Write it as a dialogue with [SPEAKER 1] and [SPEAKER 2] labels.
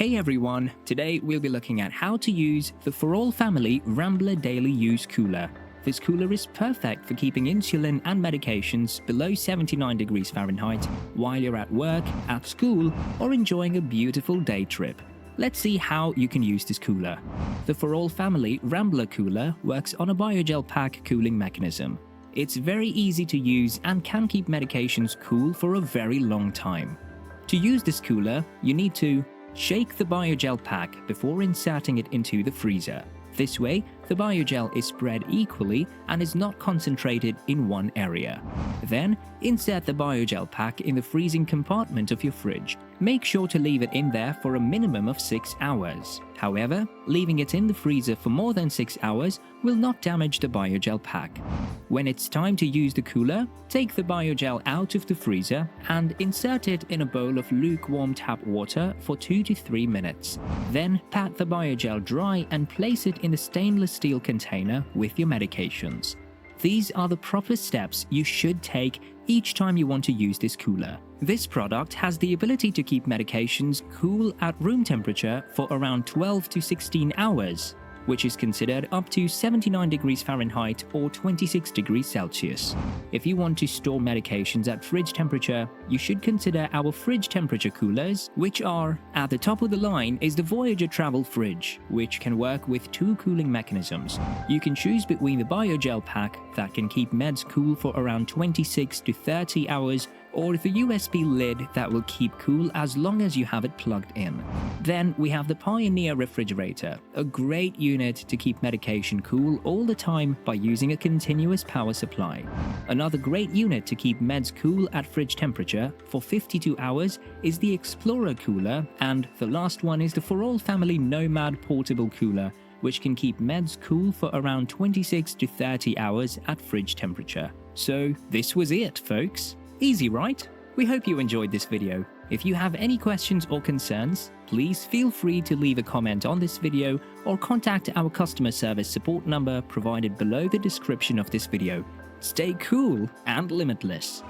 [SPEAKER 1] Hey everyone, today we'll be looking at how to use the 4ALLFAMILY Rambler Daily Use Cooler. This cooler is perfect for keeping insulin and medications below 79 degrees Fahrenheit while you're at work, at school, or enjoying a beautiful day trip. Let's see how you can use this cooler. The 4ALLFAMILY Rambler cooler works on a biogel pack cooling mechanism. It's very easy to use and can keep medications cool for a very long time. To use this cooler, you need to shake the biogel pack before inserting it into the freezer. This way, the biogel is spread equally and is not concentrated in one area. Then, insert the biogel pack in the freezing compartment of your fridge. Make sure to leave it in there for a minimum of 6 hours. However, leaving it in the freezer for more than 6 hours will not damage the biogel pack. When it's time to use the cooler, take the biogel out of the freezer and insert it in a bowl of lukewarm tap water for 2 to 3 minutes. Then pat the biogel dry and place it in a stainless steel container with your medications. These are the proper steps you should take each time you want to use this cooler. This product has the ability to keep medications cool at room temperature for around 12 to 16 hours, which is considered up to 79 degrees Fahrenheit or 26 degrees Celsius. If you want to store medications at fridge temperature, you should consider our fridge temperature coolers, which are, at the top of the line is the Voyager Travel Fridge, which can work with 2 cooling mechanisms. You can choose between the biogel pack that can keep meds cool for around 26 to 30 hours, or the USB lid that will keep cool as long as you have it plugged in. Then we have the Pioneer refrigerator, a great unit to keep medication cool all the time by using a continuous power supply. Another great unit to keep meds cool at fridge temperature for 52 hours is the Explorer cooler, and the last one is the 4ALLFAMILY Nomad portable cooler, which can keep meds cool for around 26 to 30 hours at fridge temperature. So this was it, folks. Easy, right? We hope you enjoyed this video. If you have any questions or concerns, please feel free to leave a comment on this video or contact our customer service support number provided below the description of this video. Stay cool and limitless.